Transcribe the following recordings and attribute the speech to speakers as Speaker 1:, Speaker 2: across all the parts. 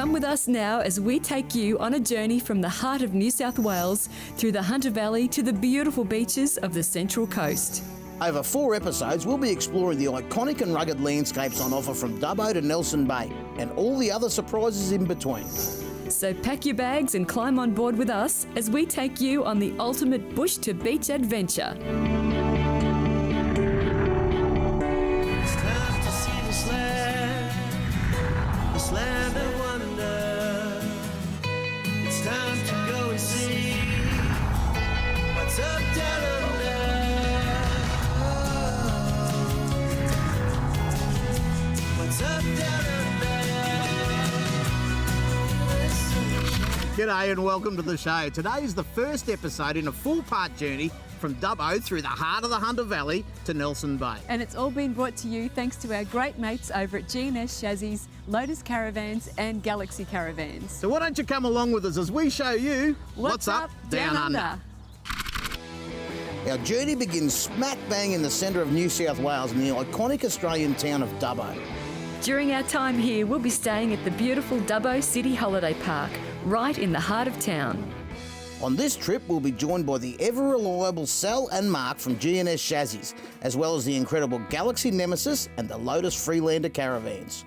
Speaker 1: Come with us now as we take you on a journey from the heart of New South Wales through the Hunter Valley to the beautiful beaches of the Central Coast.
Speaker 2: Over 4 episodes, we'll be exploring the iconic and rugged landscapes on offer from Dubbo to Nelson Bay and all the other surprises in between.
Speaker 1: So pack your bags and climb on board with us as we take you on the ultimate bush to beach adventure.
Speaker 3: It's time to see this land of wonder. It's time to go and see what's up down under. What's up down under.
Speaker 2: G'day and welcome to the show. Today is the first episode in a 4-part journey from Dubbo through the heart of the Hunter Valley to Nelson Bay.
Speaker 1: And it's all been brought to you thanks to our great mates over at WUDU Chassis, Lotus Caravans and Galaxy Caravans.
Speaker 2: So why don't you come along with us as we show you
Speaker 1: What's up down under.
Speaker 2: Our journey begins smack bang in the centre of New South Wales in the iconic Australian town of Dubbo.
Speaker 1: During our time here, we'll be staying at the beautiful Dubbo City Holiday Park, right in the heart of town.
Speaker 2: On this trip, we'll be joined by the ever-reliable Sal and Mark from GNS Chassis, as well as the incredible Galaxy Nemesis and the Lotus Freelander Caravans.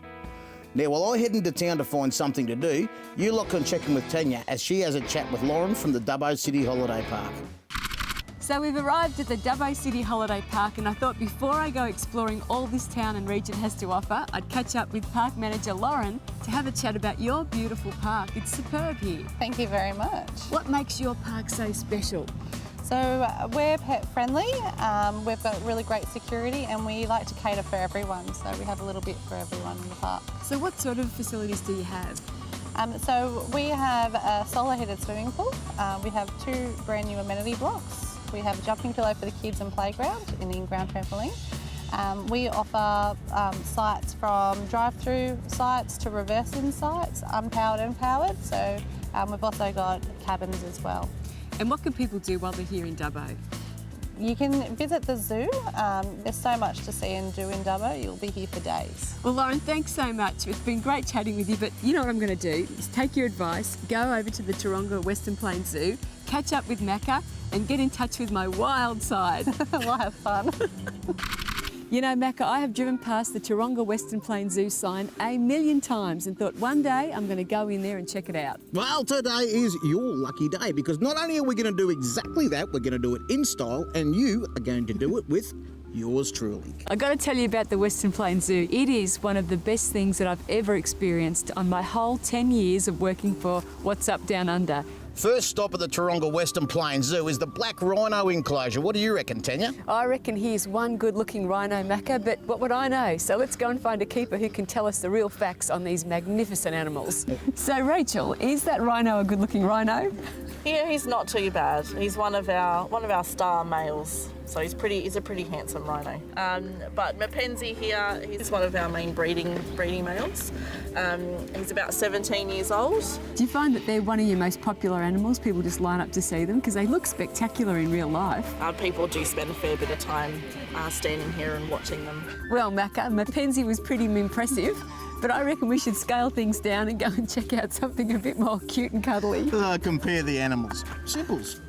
Speaker 2: Now, while I head into town to find something to do, you lot can check in with Tania as she has a chat with Lauren from the Dubbo City Holiday Park.
Speaker 1: So we've arrived at the Dubbo City Holiday Park, and I thought before I go exploring all this town and region has to offer, I'd catch up with Park Manager Lauren to have a chat about your beautiful park. It's superb here.
Speaker 4: Thank you very much.
Speaker 1: What makes your park so special?
Speaker 4: So we're pet friendly, we've got really great security and we like to cater for everyone, so we have a little bit for everyone in the park.
Speaker 1: So what sort of facilities do you have?
Speaker 4: So we have a solar heated swimming pool, we have 2 brand new amenity blocks, we have a jumping pillow for the kids and playground, an in-ground trampoline. We offer sites from drive-through sites to reverse-in sites, unpowered and powered, so we've also got cabins as well.
Speaker 1: And what can people do while they're here in Dubbo?
Speaker 4: You can visit the zoo. There's so much to see and do in Dubbo. You'll be here for days.
Speaker 1: Well, Lauren, thanks so much. It's been great chatting with you, but you know what I'm going to do is take your advice, go over to the Taronga Western Plains Zoo, catch up with Macca and get in touch with my wild side.
Speaker 4: We'll have fun.
Speaker 1: You know, Macca, I have driven past the Taronga Western Plains Zoo sign a million times and thought one day I'm going to go in there and check it out.
Speaker 2: Well, today is your lucky day because not only are we going to do exactly that, we're going to do it in style and you are going to do it with yours truly.
Speaker 1: I've got to tell you about the Western Plains Zoo. It is one of the best things that I've ever experienced on my whole 10 years of working for What's Up Down Under.
Speaker 2: First stop at the Taronga Western Plains Zoo is the Black Rhino enclosure. What do you reckon, Tania?
Speaker 1: I reckon he's one good-looking rhino, Macca, but what would I know? So let's go and find a keeper who can tell us the real facts on these magnificent animals. So, Rachel, is that rhino a good-looking rhino?
Speaker 5: Yeah, he's not too bad. He's one of our star males, so he's a pretty handsome rhino. But Mackenzie here, he's one of our main breeding males. He's about 17 years old.
Speaker 1: Do you find that they're one of your most popular animals? People just line up to see them because they look spectacular in real life.
Speaker 5: People do spend a fair bit of time standing here and watching them.
Speaker 1: Well, Macca, Mackenzie was pretty impressive. But I reckon we should scale things down and go and check out something a bit more cute and cuddly.
Speaker 2: Compare the animals. Simples.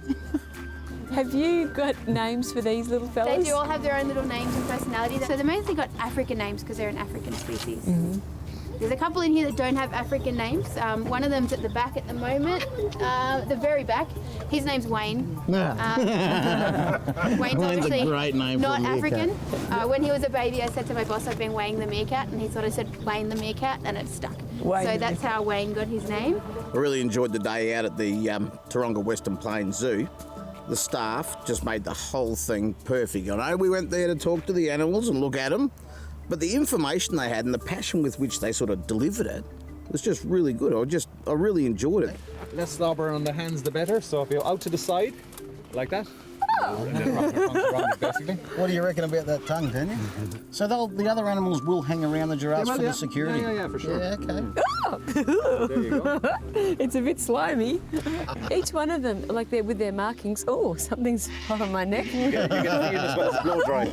Speaker 1: Have you got names for these little fellas?
Speaker 6: They do all have their own little names and personalities. So they're mostly got African names because they're an African species. Mm-hmm. There's a couple in here that don't have African names. One of them's at the back at the moment, the very back. His name's Wayne. Wayne's obviously
Speaker 2: a great name
Speaker 6: not
Speaker 2: for a
Speaker 6: African. When he was a baby, I said to my boss, I've been weighing the meerkat, and he thought I said Wayne the meerkat, and it stuck.
Speaker 1: Wayne
Speaker 6: so that's how Wayne got his name.
Speaker 2: I really enjoyed the day out at the Taronga Western Plains Zoo. The staff just made the whole thing perfect. I know we went there to talk to the animals and look at them, but the information they had and the passion with which they sort of delivered it was just really good. I really enjoyed it.
Speaker 7: Less slobber on the hands, the better. So if you're out to the side, like that. And then rough it once around basically.
Speaker 2: What do you reckon about that tongue, Tanya? So the other animals will hang around the giraffes for the security?
Speaker 7: Yeah, for sure.
Speaker 2: Yeah, okay.
Speaker 7: There you go.
Speaker 1: It's a bit slimy. Each one of them, like they're with their markings. Oh, something's hot on my neck.
Speaker 7: You get the feeling as well as blow dry.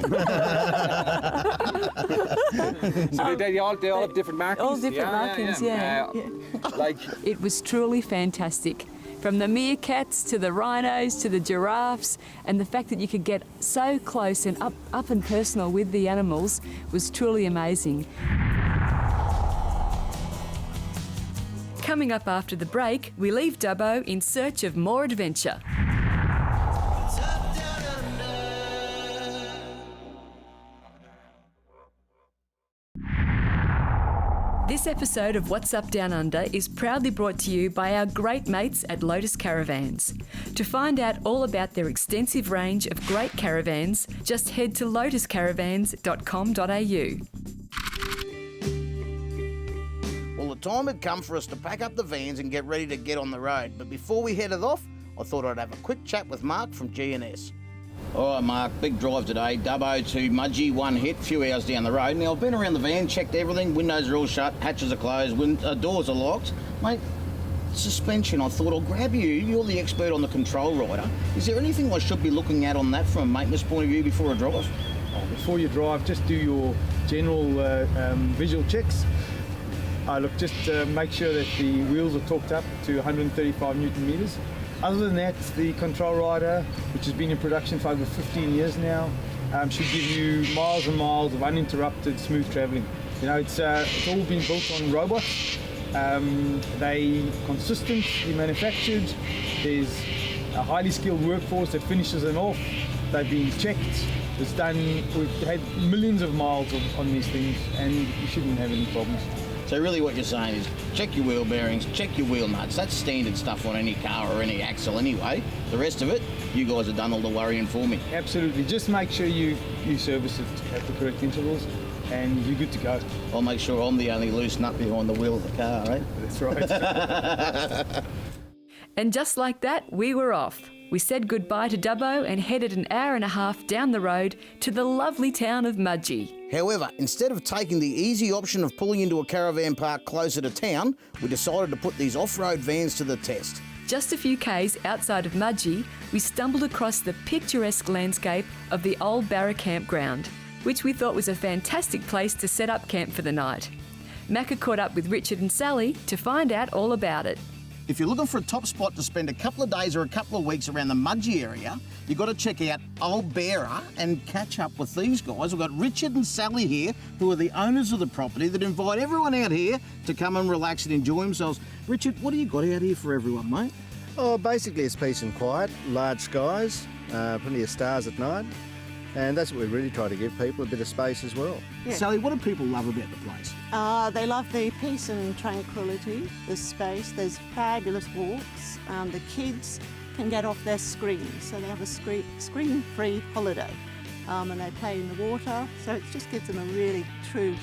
Speaker 7: So they all have different markings.
Speaker 1: All different markings, yeah.
Speaker 7: Like
Speaker 1: It was truly fantastic. From the meerkats to the rhinos to the giraffes, and the fact that you could get so close and up and personal with the animals was truly amazing. Coming up after the break, we leave Dubbo in search of more adventure.
Speaker 3: It's up, down, under.
Speaker 1: This episode of What's Up Down Under is proudly brought to you by our great mates at Lotus Caravans. To find out all about their extensive range of great caravans, just head to lotuscaravans.com.au.
Speaker 2: Well, the time had come for us to pack up the vans and get ready to get on the road. But before we headed off, I thought I'd have a quick chat with Mark from GNS. All right, Mark, big drive today. Dubbo to Mudgee, one hit, few hours down the road. Now, I've been around the van, checked everything. Windows are all shut, hatches are closed, doors are locked. Mate, suspension, I thought I'll grab you. You're the expert on the control rider. Is there anything I should be looking at on that from a maintenance point of view before I drive?
Speaker 8: Before you drive, just do your general visual checks. Look, just make sure that the wheels are torqued up to 135 Newton meters. Other than that, the control rider, which has been in production for over 15 years now, should give you miles and miles of uninterrupted, smooth travelling. You know, it's all been built on robots. They consistently manufactured. There's a highly skilled workforce that finishes them off. They've been checked. It's done. We've had millions of miles on these things, and you shouldn't have any problems.
Speaker 2: So really what you're saying is check your wheel bearings, check your wheel nuts. That's standard stuff on any car or any axle anyway. The rest of it, you guys have done all the worrying for me.
Speaker 8: Absolutely. Just make sure you service it at the correct intervals, and you're good to go.
Speaker 2: I'll make sure I'm the only loose nut behind the wheel of the car, eh?
Speaker 8: That's right.
Speaker 1: And just like that, we were off. We said goodbye to Dubbo and headed an hour and a half down the road to the lovely town of Mudgee.
Speaker 2: However, instead of taking the easy option of pulling into a caravan park closer to town, we decided to put these off-road vans to the test.
Speaker 1: Just a few k's outside of Mudgee, we stumbled across the picturesque landscape of the old Barra campground, which we thought was a fantastic place to set up camp for the night. Macca caught up with Richard and Sally to find out all about it.
Speaker 2: If you're looking for a top spot to spend a couple of days or a couple of weeks around the Mudgee area, you've got to check out Old Barra and catch up with these guys. We've got Richard and Sally here, who are the owners of the property that invite everyone out here to come and relax and enjoy themselves. Richard, what do you got out here for everyone, mate?
Speaker 9: Oh, basically it's peace and quiet, large skies, plenty of stars at night, and that's what we really try to give people, a bit of space as well.
Speaker 10: Yeah.
Speaker 2: Sally, what do people love about the place?
Speaker 10: They love the peace and tranquility, the space. There's fabulous walks. The kids can get off their screens, so they have a screen-free holiday. And they play in the water, so it just gives them a really true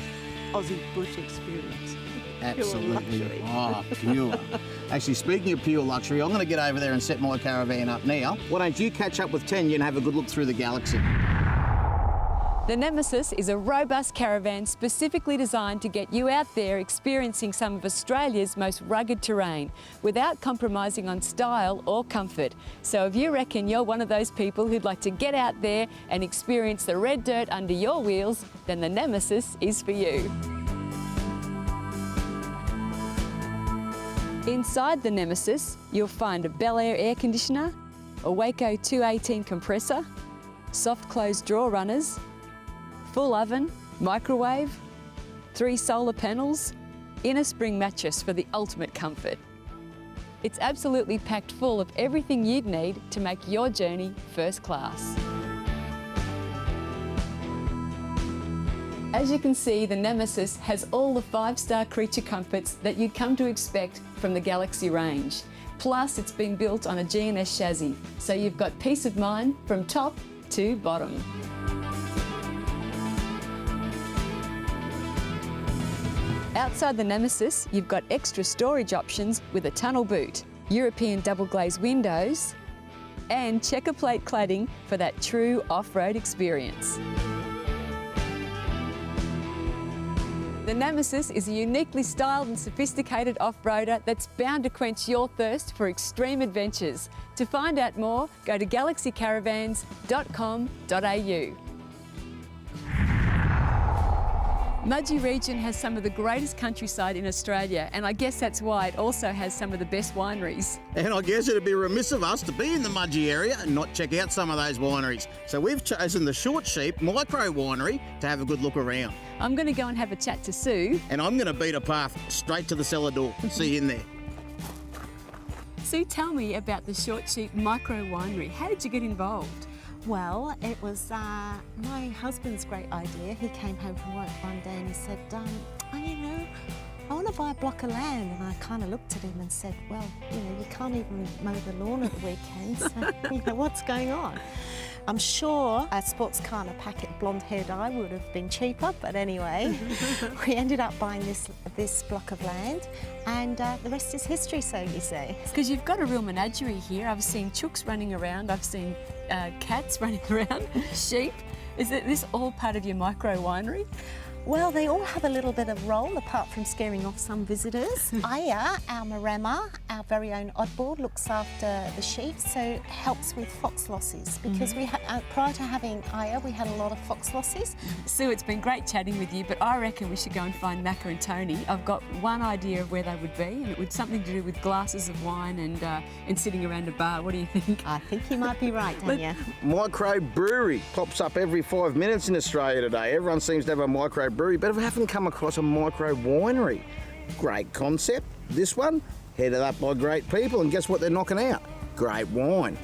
Speaker 10: Aussie bush experience.
Speaker 2: Absolutely.
Speaker 10: Pure luxury.
Speaker 2: Oh, pure. Actually, speaking of pure luxury, I'm going to get over there and set my caravan up now. Why don't you catch up with Tanya and have a good look through the galaxy?
Speaker 1: The Nemesis is a robust caravan specifically designed to get you out there experiencing some of Australia's most rugged terrain without compromising on style or comfort. So if you reckon you're one of those people who'd like to get out there and experience the red dirt under your wheels, then the Nemesis is for you. Inside the Nemesis, you'll find a Bel Air air conditioner, a Waco 218 compressor, soft close drawer runners, full oven, microwave, 3 solar panels, inner spring mattress for the ultimate comfort. It's absolutely packed full of everything you'd need to make your journey first class. As you can see, the Nemesis has all the 5-star creature comforts that you'd come to expect from the Galaxy range. Plus, it's been built on a GNS chassis, so you've got peace of mind from top to bottom. Outside the Nemesis, you've got extra storage options with a tunnel boot, European double glazed windows, and checker plate cladding for that true off-road experience. The Nemesis is a uniquely styled and sophisticated off-roader that's bound to quench your thirst for extreme adventures. To find out more, go to galaxycaravans.com.au. Mudgee region has some of the greatest countryside in Australia, and I guess that's why it also has some of the best wineries.
Speaker 2: And I guess it'd be remiss of us to be in the Mudgee area and not check out some of those wineries. So we've chosen the Short Sheep Micro Winery to have a good look around.
Speaker 1: I'm going to go and have a chat to Sue.
Speaker 2: And I'm going to beat a path straight to the cellar door. See you in there.
Speaker 1: Sue, tell me about the Short Sheep Micro Winery. How did you get involved?
Speaker 10: Well, it was my husband's great idea. He came home from work one day and he said, oh, you know, I want to buy a block of land. And I kind of looked at him and said, well, you know, you can't even mow the lawn at the weekend, so, you know, what's going on? I'm sure a sports car and a packet blonde hair dye would have been cheaper, but anyway, we ended up buying this block of land, and the rest is history, so you say.
Speaker 1: Because you've got a real menagerie here. I've seen chooks running around, I've seen cats running around, sheep. Is this all part of your micro winery?
Speaker 10: Well, they all have a little bit of role, apart from scaring off some visitors. Aya, our maremma, our very own oddball, looks after the sheep, so helps with fox losses. Because we prior to having Aya, we had a lot of fox losses.
Speaker 1: Sue, it's been great chatting with you, but I reckon we should go and find Macca and Tony. I've got one idea of where they would be, and it would something to do with glasses of wine and sitting around a bar. What do you think?
Speaker 10: I think you might be right, Tania.
Speaker 2: Micro brewery pops up every 5 minutes in Australia today. Everyone seems to have a micro brewery, but I haven't come across a micro winery. Great concept. This one, headed up by great people, and guess what they're knocking out? Great wine.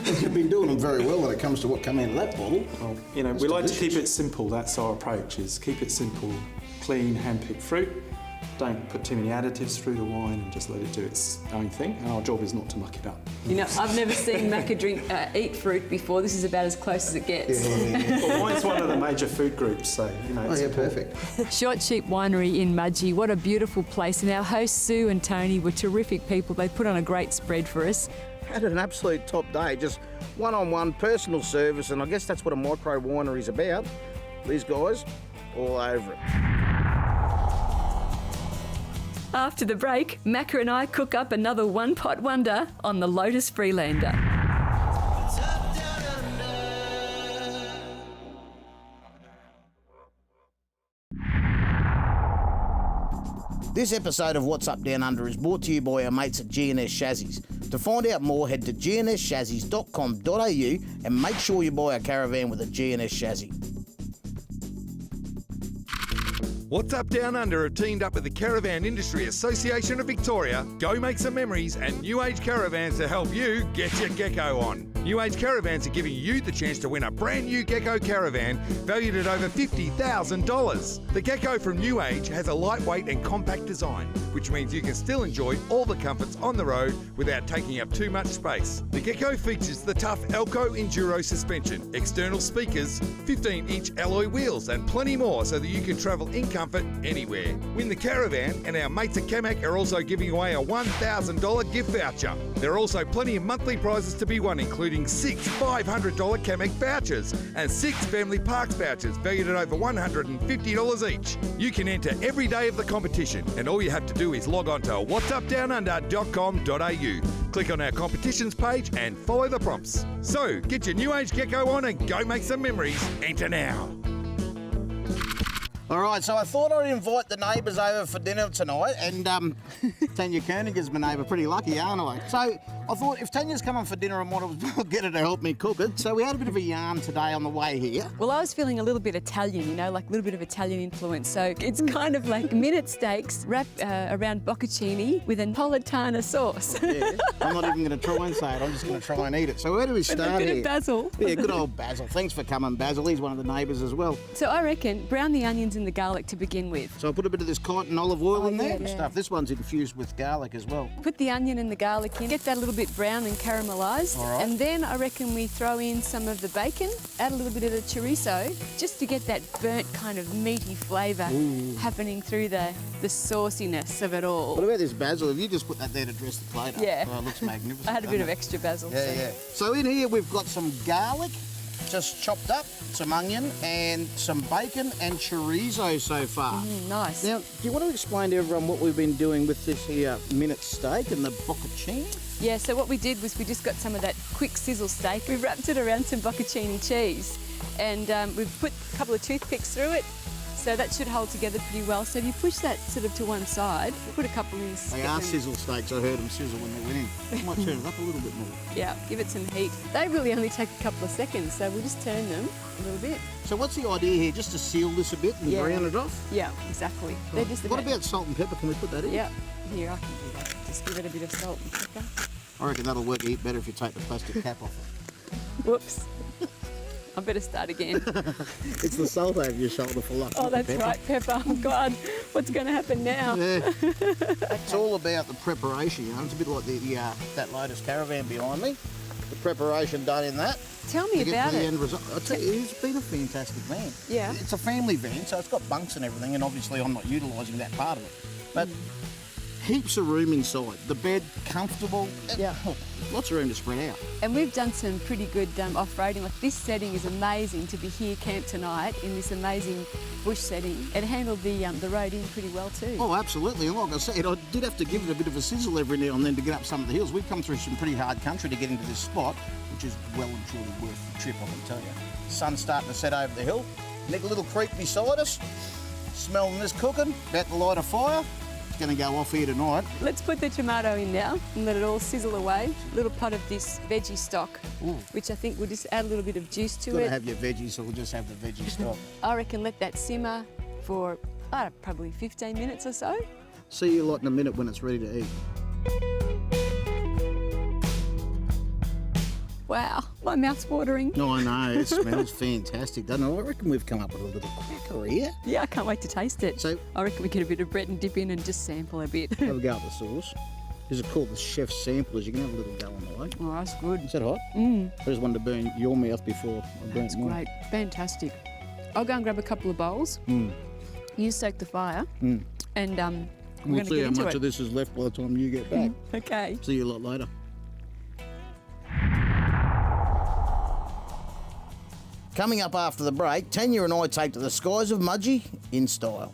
Speaker 2: You've been doing them very well when it comes to what come out of that bottle.
Speaker 11: Well, you know, we like to keep it simple. That's our approach, is keep it simple, clean, hand-picked fruit. Don't put too many additives through the wine and just let it do its own thing. And our job is not to muck it up.
Speaker 1: You know, I've never seen Macca eat fruit before. This is about as close as it gets.
Speaker 11: Well, wine's one of the major food groups, so, you know, it's
Speaker 2: perfect.
Speaker 1: Short Sheep Winery in Mudgee. What a beautiful place. And our hosts, Sue and Tony, were terrific people. They put on a great spread for us.
Speaker 2: Had an absolute top day, just one-on-one personal service, and I guess that's what a micro winery's about. These guys, all over it.
Speaker 1: After the break, Macca and I cook up another one-pot wonder on the Lotus Freelander.
Speaker 3: Up, down, under.
Speaker 2: This episode of What's Up Down Under is brought to you by our mates at G&S Chassis. To find out more, head to gnschassis.com.au and make sure you buy a caravan with a G&S chassis.
Speaker 12: What's Up Down Under have teamed up with the Caravan Industry Association of Victoria, Go Make Some Memories and New Age Caravans to help you get your gecko on. New Age Caravans are giving you the chance to win a brand new gecko caravan valued at over $50,000. The gecko from New Age has a lightweight and compact design, which means you can still enjoy all the comforts on the road without taking up too much space. The gecko features the tough Elco Enduro suspension, external speakers, 15-inch alloy wheels and plenty more so that you can travel in comfort anywhere. Win the caravan, and our mates at Camac are also giving away a $1,000 gift voucher. There are also plenty of monthly prizes to be won, including 6 $500 Camac vouchers and 6 Family Parks vouchers valued at over $150 each. You can enter every day of the competition, and all you have to do is log on to whatsupdownunder.com.au. Click on our competitions page and follow the prompts. So, get your New Age gecko on and go make some memories. Enter now.
Speaker 2: All right, so I thought I'd invite the neighbours over for dinner tonight, and Tania Koenig is my neighbour. Pretty lucky, aren't I? So I thought if Tanya's coming for dinner, I might as well get her to help me cook it. So we had a bit of a yarn today on the way here.
Speaker 1: Well, I was feeling a little bit Italian, you know, like a little bit of Italian influence. So it's kind of like minute steaks wrapped around bocconcini with a Napolitana sauce.
Speaker 2: Yeah, I'm not even going to try and say it. I'm just going to try and eat it. So where do we start
Speaker 1: with a bit
Speaker 2: here?
Speaker 1: of basil.
Speaker 2: Yeah, good old Basil. Thanks for coming, Basil. He's one of the neighbours as well.
Speaker 1: So I reckon brown the onions and the garlic to begin with.
Speaker 2: So I put a bit of this cotton olive oil in there and
Speaker 1: yeah.
Speaker 2: stuff. This one's infused with garlic as well.
Speaker 1: Put the onion and the garlic in, get that a little bit bit brown and caramelised.
Speaker 2: All right.
Speaker 1: And then I reckon we throw in some of the bacon, add a little bit of the chorizo, just to get that burnt kind of meaty flavour happening through the sauciness of it all.
Speaker 2: What about this basil? Have you just put that there to dress the plate up?
Speaker 1: Yeah.
Speaker 2: Oh, it looks magnificent.
Speaker 1: I had a bit of extra basil.
Speaker 2: Yeah,
Speaker 1: so.
Speaker 2: yeah. So in here we've got some garlic, just chopped up, some onion and some bacon and chorizo so far.
Speaker 1: Nice.
Speaker 2: Now, do you want to explain to everyone what we've been doing with this here minute steak and the bocconcini?
Speaker 1: Yeah, so what we did was we just got some of that quick sizzle steak. We wrapped it around some bocconcini cheese and we've put a couple of toothpicks through it. So that should hold together pretty well. So if you push that sort of to one side, put a couple in.
Speaker 2: They are sizzle steaks. I heard them sizzle when they went in. I might turn it up a little bit more.
Speaker 1: Yeah, give it some heat. They really only take a couple of seconds, so we'll just turn them a little bit.
Speaker 2: So what's the idea here? Just to seal this a bit and brown it off?
Speaker 1: Yeah, exactly. They're just
Speaker 2: What about salt and pepper? Can we put that in?
Speaker 1: Yeah, here I can do that. Just give it a bit of salt and pepper.
Speaker 2: I reckon that'll work a heap better if you take the plastic cap off it.
Speaker 1: Whoops. I better start again.
Speaker 2: It's the salt over your shoulder for luck.
Speaker 1: Oh,
Speaker 2: not the
Speaker 1: that's
Speaker 2: pepper.
Speaker 1: right, pepper. Oh, God, what's going to happen now?
Speaker 2: Yeah. It's all about the preparation, you know. It's a bit like that Lotus Caravan behind me. The preparation done in that.
Speaker 1: Tell me
Speaker 2: to get
Speaker 1: about
Speaker 2: to the
Speaker 1: it.
Speaker 2: end result. I'll tell you, it's been a fantastic van.
Speaker 1: Yeah.
Speaker 2: It's a family van, so it's got bunks and everything, and obviously I'm not utilising that part of it. But heaps of room inside. The bed, comfortable.
Speaker 1: Yeah.
Speaker 2: Lots of room to spread out.
Speaker 1: And we've done some pretty good off-roading. Like this setting is amazing to be here camped tonight in this amazing bush setting. It handled the road in pretty well too.
Speaker 2: Oh, absolutely. And like I said, I did have to give it a bit of a sizzle every now and then to get up some of the hills. We've come through some pretty hard country to get into this spot, which is well and truly worth the trip, I can tell you. Sun's starting to set over the hill. Nick, a little creek beside us. Smelling this cooking. About to light a fire. It's going to go off here tonight.
Speaker 1: Let's put the tomato in now and let it all sizzle away. A little pot of this veggie stock, which I think will just add a little bit of juice to
Speaker 2: Got
Speaker 1: it.
Speaker 2: to have your veggies, so we'll just have the veggie stock.
Speaker 1: I reckon let that simmer for probably 15 minutes or so.
Speaker 2: See you lot in a minute when it's ready to eat.
Speaker 1: Wow, my mouth's watering.
Speaker 2: No, I know. It smells fantastic, doesn't it? I reckon we've come up with a little cracker here.
Speaker 1: Yeah, I can't wait to taste it.
Speaker 2: So
Speaker 1: I reckon we get a bit of bread and dip in and just sample a bit.
Speaker 2: have a go at the sauce. Is it called the chef's samplers? You can have a little go on the way.
Speaker 1: Oh, that's good.
Speaker 2: Is that hot?
Speaker 1: Mm.
Speaker 2: I just wanted to burn your mouth before I burnt
Speaker 1: That's
Speaker 2: mine.
Speaker 1: great. Fantastic. I'll go and grab a couple of bowls. You stoke the fire. And we're
Speaker 2: We'll
Speaker 1: going to
Speaker 2: see
Speaker 1: get
Speaker 2: how
Speaker 1: into
Speaker 2: much
Speaker 1: it.
Speaker 2: of this is left by the time you get back.
Speaker 1: Okay.
Speaker 2: See you a lot later. Coming up after the break, Tanya and I take to the skies of Mudgee in style.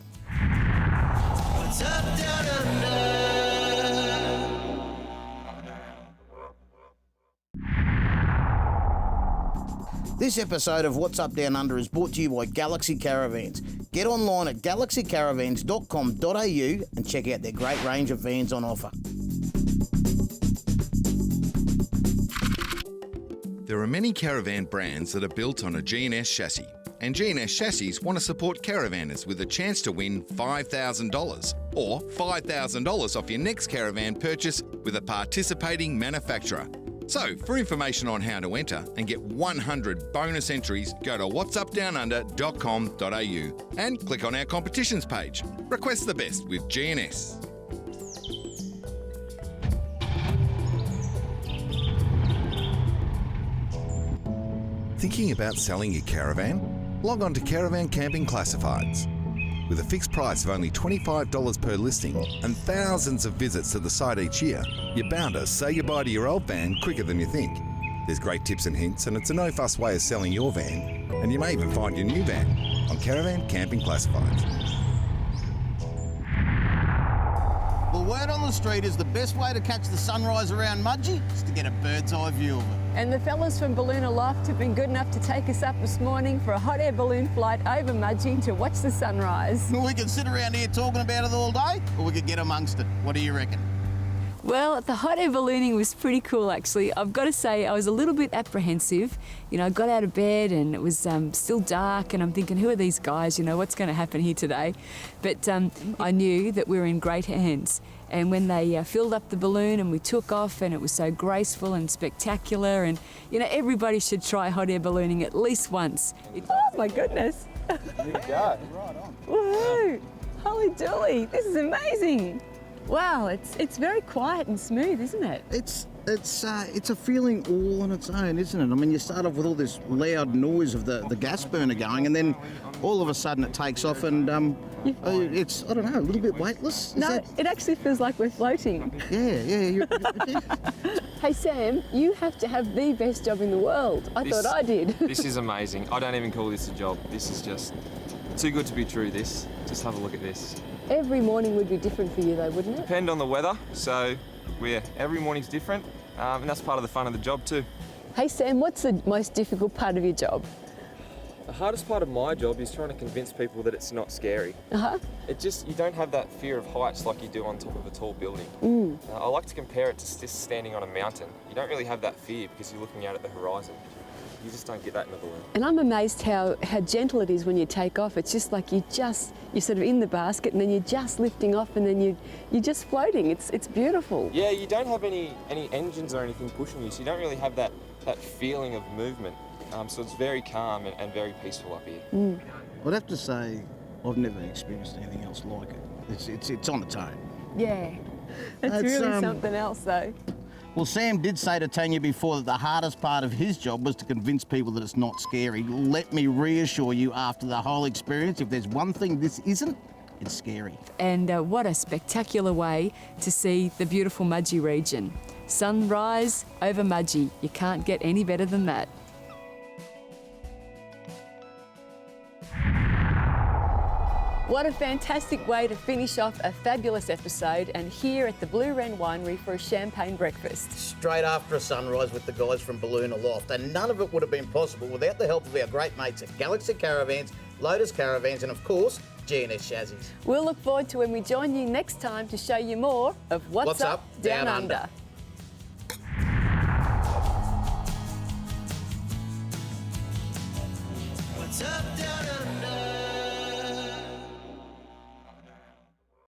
Speaker 3: What's up down under?
Speaker 2: This episode of What's Up Down Under is brought to you by Galaxy Caravans. Get online at galaxycaravans.com.au and check out their great range of vans on offer.
Speaker 12: There are many caravan brands that are built on a G&S chassis, and G&S chassis want to support caravanners with a chance to win $5,000 or $5,000 off your next caravan purchase with a participating manufacturer. So, for information on how to enter and get 100 bonus entries, go to whatsupdownunder.com.au and click on our competitions page. Request the best with G&S. Thinking about selling your caravan? Log on to Caravan Camping Classifieds. With a fixed price of only $25 per listing and thousands of visits to the site each year, you're bound to say goodbye to your old van quicker than you think. There's great tips and hints, and it's a no-fuss way of selling your van, and you may even find your new van on Caravan Camping Classifieds.
Speaker 2: Well, word on the street is the best way to catch the sunrise around Mudgee is to get a bird's eye view of it.
Speaker 1: And the fellas from Balloon Aloft have been good enough to take us up this morning for a hot air balloon flight over Mudgee to watch the sunrise.
Speaker 2: We could sit around here talking about it all day, or we could get amongst it. What do you reckon?
Speaker 1: Well, the hot air ballooning was pretty cool, actually. I've got to say, I was a little bit apprehensive. You know, I got out of bed and it was still dark, and I'm thinking, who are these guys? You know, what's going to happen here today? But I knew that we were in great hands. And when they filled up the balloon and we took off, and it was so graceful and spectacular, and, you know, everybody should try hot air ballooning at least once. Oh, my goodness.
Speaker 2: There you go. Right on.
Speaker 1: Woohoo! Holy dooly, this is amazing. Wow, it's very quiet and smooth, isn't it?
Speaker 2: It's It's a feeling all on its own, isn't it? I mean, you start off with all this loud noise of the gas burner going, and then all of a sudden it takes off, and it's, I don't know, a little bit weightless.
Speaker 1: It actually feels like we're floating.
Speaker 2: Yeah.
Speaker 1: Hey Sam, you have to have the best job in the world. I thought I did.
Speaker 13: This is amazing. I don't even call this a job. This is just too good to be true, this. Just have a look at this.
Speaker 1: Every morning would be different for you though, wouldn't it?
Speaker 13: Depend on the weather, so every morning's different, and that's part of the fun of the job too.
Speaker 1: Hey Sam, what's the most difficult part of your job?
Speaker 13: The hardest part of my job is trying to convince people that it's not scary. You don't have that fear of heights like you do on top of a tall building. I like to compare it to just standing on a mountain. You don't really have that fear because you're looking out at the horizon. You just don't get that in the balloon.
Speaker 1: And I'm amazed how gentle it is when you take off. It's just like you're sort of in the basket and then you're just lifting off and then you're just floating. It's beautiful.
Speaker 13: Yeah, you don't have any engines or anything pushing you, so you don't really have that feeling of movement. So it's very calm and very peaceful up here.
Speaker 2: I'd have to say I've never experienced anything else like it. It's on its own.
Speaker 1: Yeah, it's really something else though.
Speaker 2: Well, Sam did say to Tania before that the hardest part of his job was to convince people that it's not scary. Let me reassure you, after the whole experience, if there's one thing this isn't, it's scary.
Speaker 1: And what a spectacular way to see the beautiful Mudgee region. Sunrise over Mudgee. You can't get any better than that. What a fantastic way to finish off a fabulous episode, and here at the Blue Wren Winery for a champagne breakfast.
Speaker 2: Straight after a sunrise with the guys from Balloon Aloft, and none of it would have been possible without the help of our great mates at Galaxy Caravans, Lotus Caravans, and of course, G&S Chassis.
Speaker 1: We'll look forward to when we join you next time to show you more of What's Up Down Under.
Speaker 3: What's up down under?